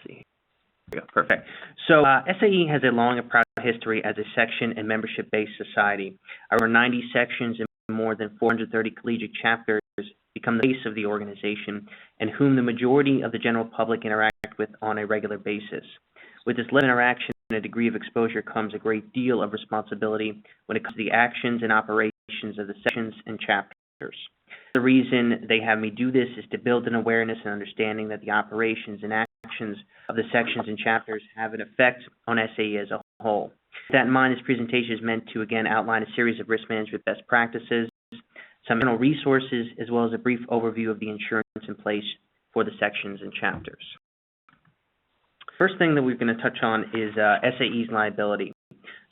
see. There we go. Perfect. So SAE has a long and proud history as a section and membership-based society. Over 90 sections and more than 430 collegiate chapters become the base of the organization and whom the majority of the general public interact with on a regular basis. With this level of interaction and a degree of exposure comes a great deal of responsibility when it comes to the actions and operations of the sections and chapters. The reason they have me do this is to build an awareness and understanding that the operations and actions of the sections and chapters have an effect on SAE as a whole. With that in mind, this presentation is meant to, again, outline a series of risk management best practices, some general resources, as well as a brief overview of the insurance in place for the sections and chapters. First thing that we're going to touch on is SAE's liability.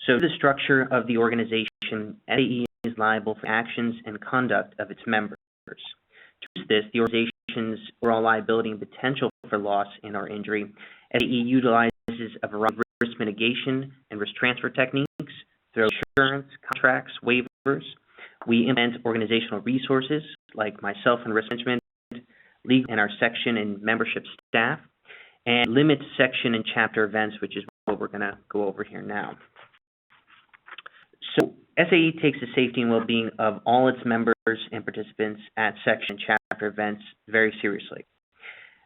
So the structure of the organization, SAE is liable for actions and conduct of its members. To use this, the organization's overall liability and potential for loss and or injury, SAE utilizes a variety of risk mitigation and risk transfer techniques through insurance, contracts, waivers. We implement organizational resources like myself and risk management, legal and our section and membership staff, and limit section and chapter events, which is what we're going to go over here now. So SAE takes the safety and well-being of all its members and participants at section and chapter events very seriously.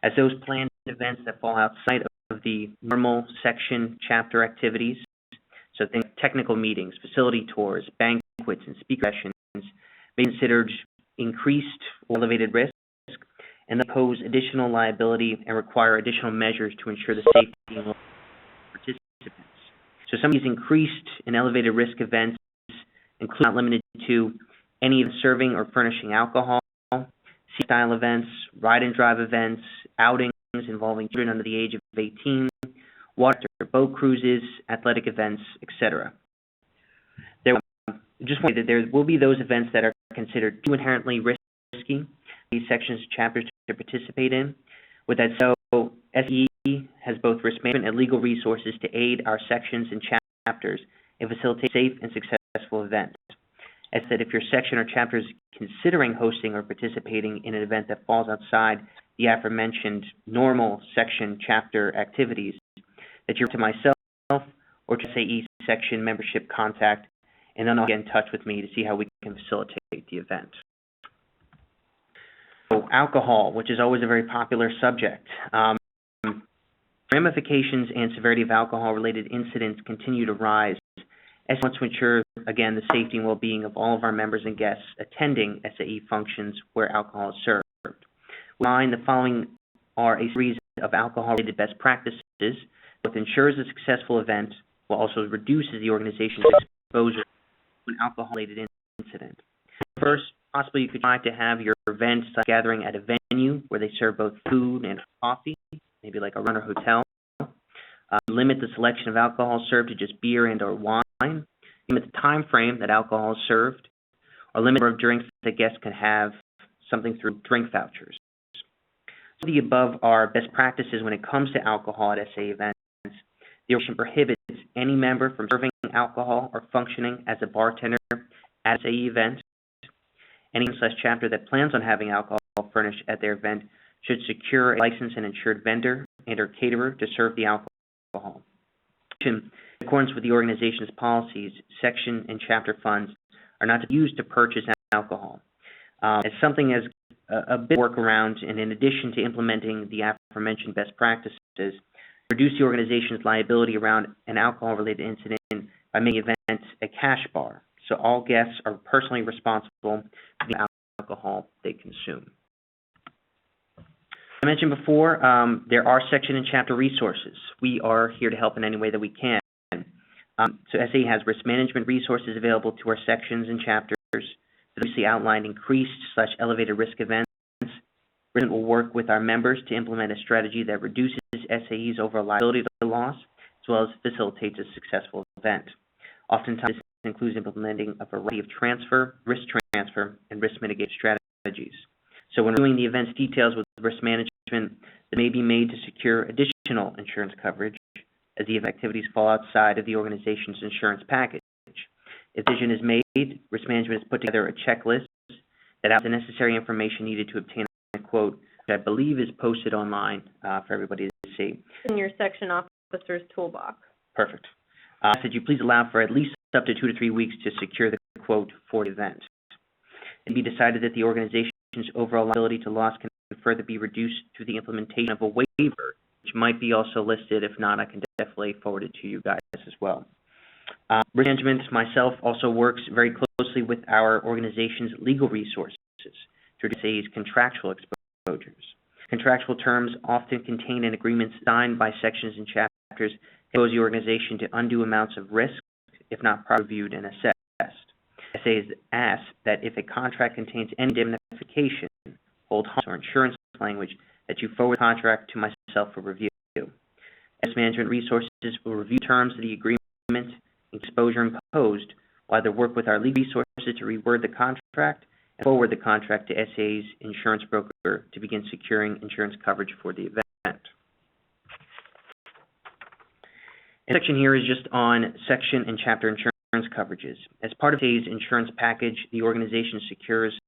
As those planned events that fall outside of the normal section chapter activities, so think technical meetings, facility tours, banquets, and speaker sessions, may be considered increased or elevated risk, and they pose additional liability and require additional measures to ensure the safety of participants. So some of these increased and elevated risk events include, not limited to, any of the serving or furnishing alcohol, style events, ride and drive events, outings involving children under the age of 18, water or boat cruises, athletic events, etc. There will be those events that are considered too inherently risky, these sections and chapters to participate in. With that, so SAE has both risk management and legal resources to aid our sections and chapters and facilitate safe and successful events. As said, if your section or chapter is considering hosting or participating in an event that falls outside the aforementioned normal section chapter activities, that you're to myself or to SAE section membership contact, and then I'll get in touch with me to see how we can facilitate the event. So alcohol, which is always a very popular subject. Ramifications and severity of alcohol-related incidents continue to rise as we want to ensure, again, the safety and well-being of all of our members and guests attending SAE functions where alcohol is served. The following are a series of alcohol-related best practices that ensures a successful event while also reduces the organization's exposure to an alcohol-related incident. First, possibly you could try to have your event gathering at a venue where they serve both food and coffee, maybe like a Runner Hotel. Limit the selection of alcohol served to just beer and or wine. Limit the time frame that alcohol is served, or limit the number of drinks that guests can have, something through drink vouchers. The above are best practices when it comes to alcohol at SAE events. The organization prohibits any member from serving alcohol or functioning as a bartender at SAE event. Any chapter that plans on having alcohol furnished at their event should secure a licensed and insured vendor and or caterer to serve the alcohol. In accordance with the organization's policies, section and chapter funds are not to be used to purchase alcohol. As something as a bit of workaround, and in addition to implementing the aforementioned best practices, reduce the organization's liability around an alcohol-related incident by making events a cash bar, so all guests are personally responsible for the alcohol they consume. I mentioned before, there are section and chapter resources. We are here to help in any way that we can. So SAE has risk management resources available to our sections and chapters. Previously outlined increased/elevated risk events. We will work with our members to implement a strategy that reduces SAE's overall liability to loss, as well as facilitates a successful event. Oftentimes, this includes implementing a variety of risk transfer, and risk mitigation strategies. So when reviewing the event's details with risk management, that may be made to secure additional insurance coverage as the activities fall outside of the organization's insurance package. If a decision is made, risk management has put together a checklist that has the necessary information needed to obtain a quote, which I believe is posted online for everybody to see. in your section officer's toolbox. Perfect. Could you please allow for at least up to 2 to 3 weeks to secure the quote for the event? It be decided that the organization's overall liability to loss can further be reduced through the implementation of a waiver, which might be also listed. If not, I can definitely forward it to you guys as well. Risk management myself also works very closely with our organization's legal resources to reduce SAE's contractual exposures. Contractual terms often contain an agreement signed by sections and chapters that expose the organization to undue amounts of risk if not properly reviewed and assessed. SAE has asked that if a contract contains any indemnification, hold harmless, or insurance language, that you forward the contract to myself for review. Risk management resources will review terms of the agreement and exposure imposed, while they work with our legal resources to reword the contract and forward the contract to SAE's insurance broker to begin securing insurance coverage for the event. The section here is just on section and chapter insurance coverages. As part of SAE's insurance package, the organization secures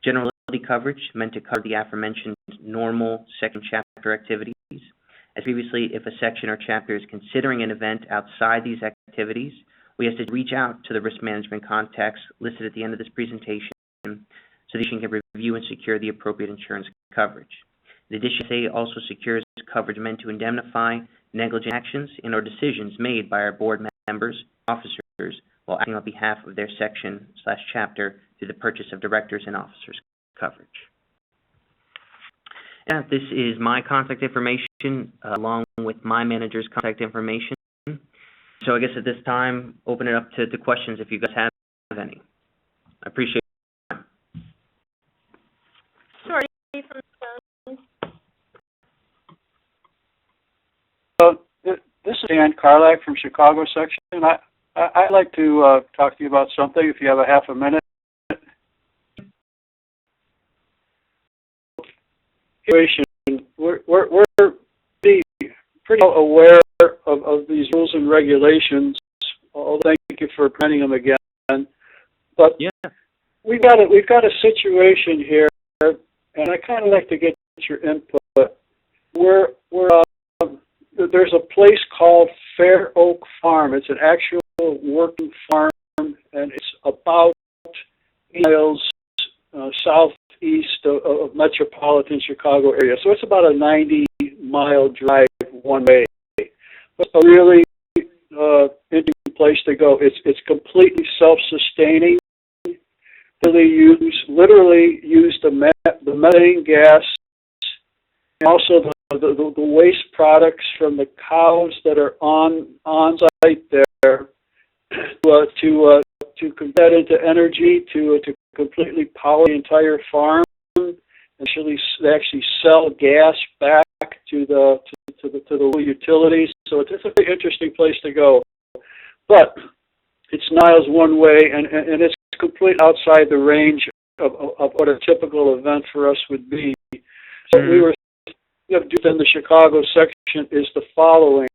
general liability coverage meant to cover the aforementioned normal section chapter activities. As previously, if a section or chapter is considering an event outside these activities, we have to reach out to the risk management contacts listed at the end of this presentation so that you can review and secure the appropriate insurance coverage. In addition, SAE also secures coverage meant to indemnify negligent actions and or decisions made by our board members, officers, while acting on behalf of their section/chapter through the purchase of directors and officers coverage. And this is my contact information along with my manager's contact information. So I guess at this time, open it up to questions if you guys have any. I appreciate it. Sure. This is Dan Carlack from Chicago section. I'd like to talk to you about something if you have a half a minute. We're pretty aware of these rules and regulations. Although thank you for printing them again. But yeah, we've got a situation here, and I kind of like to get your input. There's a place called Fair Oak Farm. It's an actual working farm, and it's about 8 miles southeast of metropolitan Chicago area. So it's about a 90-mile drive one way. But a really interesting place to go. It's completely self-sustaining. Literally use the methane gas, and also the waste products from the cows that are on site there to convert into energy to completely power the entire farm. They actually sell gas back to the utilities. So it's a very interesting place to go. But it's miles one way, and it's completely outside the range of what a typical event for us would be. So we were in the Chicago section is the following: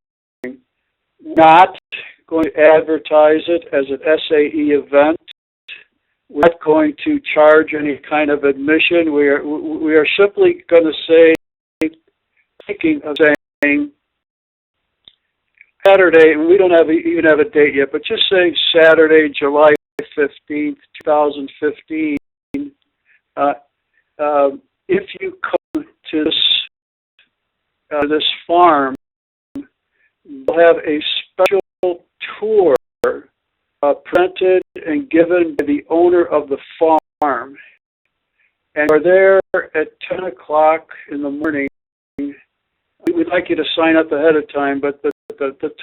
not going to advertise it as an SAE event. We're not going to charge any kind of admission. We are simply going to say, thinking of saying Saturday, and we don't even have a date yet, but just saying Saturday, July 15th, 2015. If you come to this farm, we'll have a special tour printed and given by the owner of the farm. And we're there at 10 o'clock in the morning. We'd like you to sign up ahead of time, but the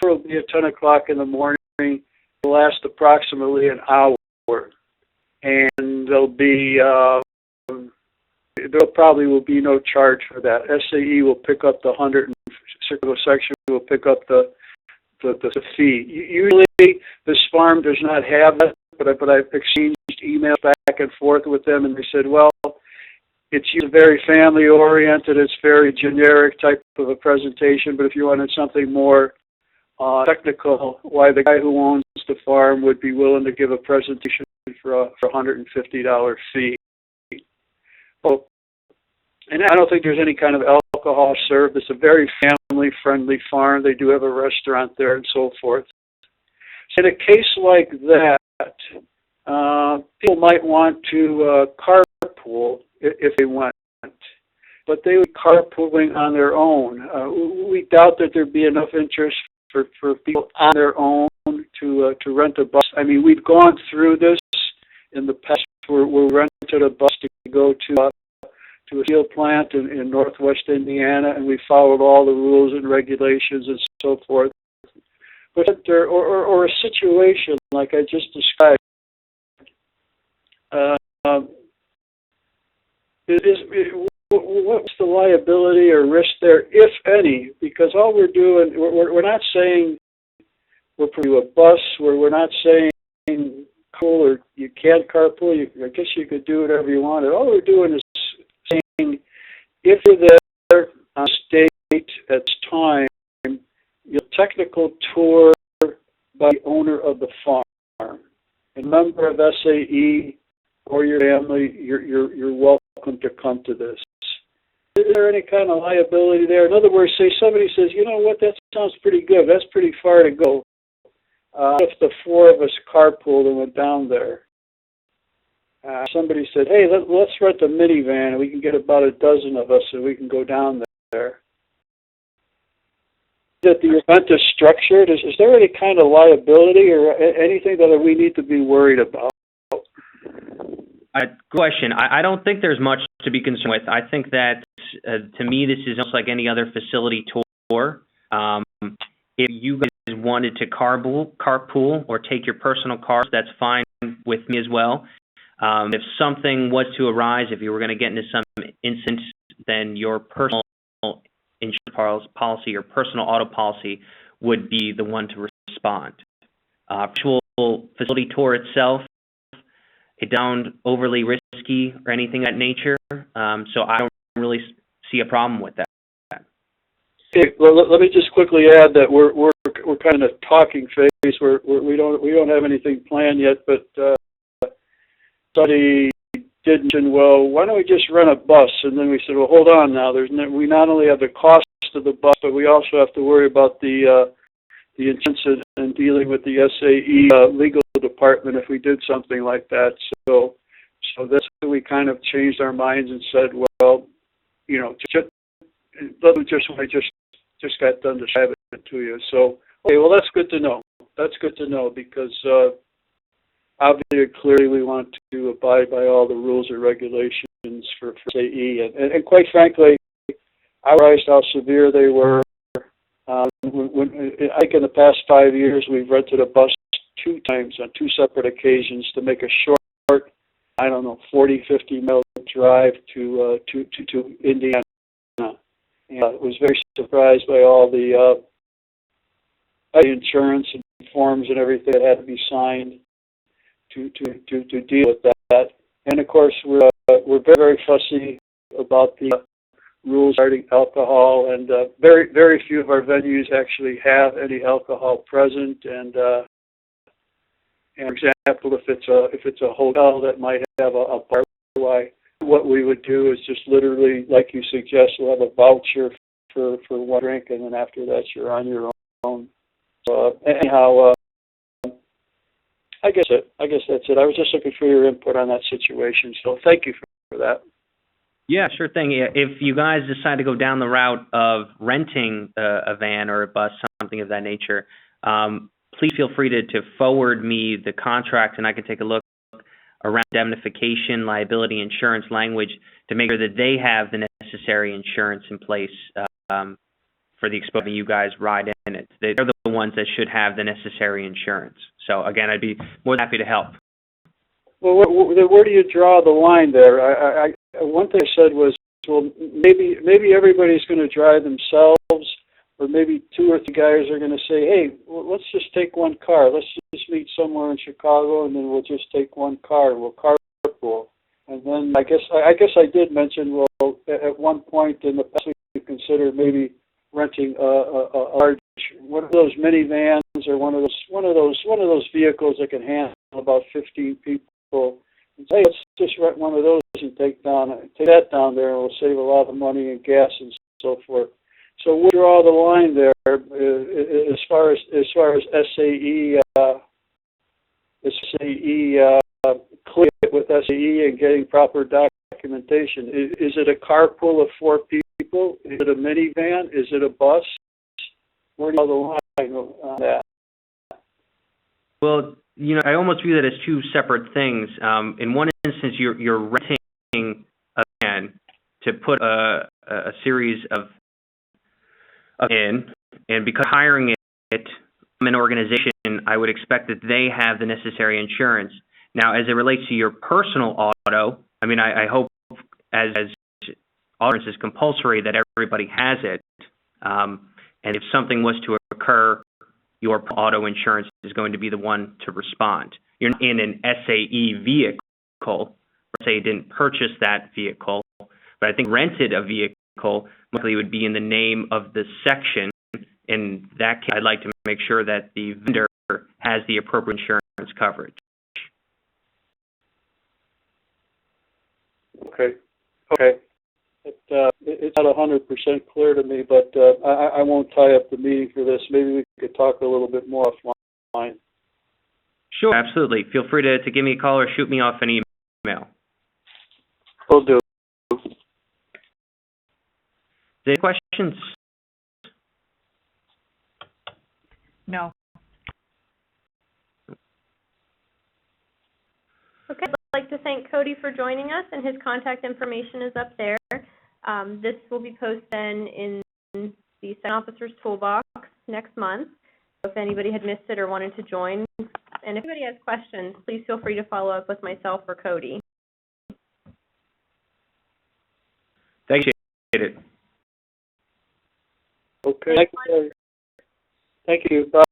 tour will be at 10 o'clock in the morning. It'll last approximately an hour. And there probably will be no charge for that. SAE will pick up the Chicago section will pick up the fee. Usually, this farm does not have that, but I've exchanged emails back and forth with them, and they said, well, it's very family-oriented. It's very generic type of a presentation, but if you wanted something more technical, why the guy who owns the farm would be willing to give a presentation for a $150 fee. Oh, and I don't think there's any kind of alcohol served. It's a very family-friendly farm. They do have a restaurant there and so forth. In a case like that, people might want to carpool if they want, but they would carpooling on their own. We doubt that there'd be enough interest for people on their own to rent a bus. I mean, we've gone through this in the past where we rented a bus to go to a steel plant in northwest Indiana, and we followed all the rules and regulations and so forth. But or a situation like I just described, what's the liability or risk there, if any? Because all we're doing, we're not saying we're putting a bus, we're not saying cool or you can't carpool. I guess you could do whatever you wanted. All we're doing is saying if you're there on state at this time, your technical tour by the owner of the farm, a member of SAE or your family, you're welcome to come to this. Is there any kind of liability there? In other words, say somebody says, you know what, that sounds pretty good. That's pretty far to go. If the four of us carpooled and went down there, somebody said, hey, let's rent a minivan and we can get about a dozen of us and we can go down there. That the event is structured, is there any kind of liability or anything that we need to be worried about? Good question. I don't think there's much to be concerned with. I think that, to me, this is almost like any other facility tour. If you guys wanted to carpool or take your personal cars, that's fine with me as well. If something was to arise, if you were going to get into some incident, then your personal insurance policy or personal auto policy would be the one to respond. Actual facility tour itself, it don't overly risky or anything of that nature, so I don't really see a problem with that. Okay, well, let me just quickly add that we're kind of talking phase. We don't have anything planned yet, but somebody did mention, well, why don't we just rent a bus? And then we said, well, hold on now. We not only have the cost of the bus, but we also have to worry about the insurance and dealing with the SAE legal department if we did something like that. So that's when we kind of changed our minds and said, well, you know, I just got done describing it to you. So, okay, well, that's good to know. That's good to know because obviously, clearly, we want to abide by all the rules and regulations for SAE. And quite frankly, I realized how severe they were. I think in the past 5 years, we've rented a bus 2 times on 2 separate occasions to make a short, 40, 50-mile drive to Indiana. And I was very surprised by all the insurance and forms and everything that had to be signed to deal with that. And of course, we're very, very fussy about the rules regarding alcohol, and very, very few of our venues actually have any alcohol present. And for example, if it's a hotel that might have a bar, what we would do is just literally, like you suggest, we'll have a voucher for one drink, and then after that, you're on your own. So anyhow. I guess that's it. I was just looking for your input on that situation, so thank you for that. Yeah, sure thing. If you guys decide to go down the route of renting a van or a bus, something of that nature, please feel free to forward me the contract, and I can take a look around indemnification, liability, insurance language to make sure that they have the necessary insurance in place for the exposure you guys ride in it. They're the ones that should have the necessary insurance. So again, I'd be more than happy to help. Well, where do you draw the line there? One thing I said was, well, maybe everybody's going to drive themselves, or maybe 2 or 3 guys are going to say, hey, well, let's just take one car. Let's just meet somewhere in Chicago, and then we'll just take one car. We'll carpool. And then I guess I did mention, well, at one point in the past, we considered maybe renting a large, one of those minivans or one of those vehicles that can handle about 15 people. And say, let's just rent one of those and take that down there, and we'll save a lot of money in gas and so forth. So we'll draw the line there as far as SAE clear with SAE and getting proper documentation. Is it a carpool of 4 people? Is it a minivan? Is it a bus? Where do you draw the line on that? Well, I almost view that as 2 separate things. In one instance, you're renting a van to put a series of in, and because hiring it from an organization, I would expect that they have the necessary insurance. Now, as it relates to your personal auto, I hope as auto insurance is compulsory that everybody has it, and if something was to occur, your auto insurance is going to be the one to respond. You're not in an SAE vehicle. SAE didn't purchase that vehicle, but I think rented a vehicle likely would be in the name of the section. In that case, I'd like to make sure that the vendor has the appropriate insurance coverage. Okay. It's not 100% clear to me, but I won't tie up the meeting for this. Maybe we could talk a little bit more offline. Sure, absolutely. Feel free to give me a call or shoot me off an email. Will do. Any questions? No. Okay, I'd like to thank Cody for joining us, and his contact information is up there. This will be posted in the Second Officer's Toolbox next month. So if anybody had missed it or wanted to join, and if anybody has questions, please feel free to follow up with myself or Cody. Thank you. Okay. Thank you. Bye.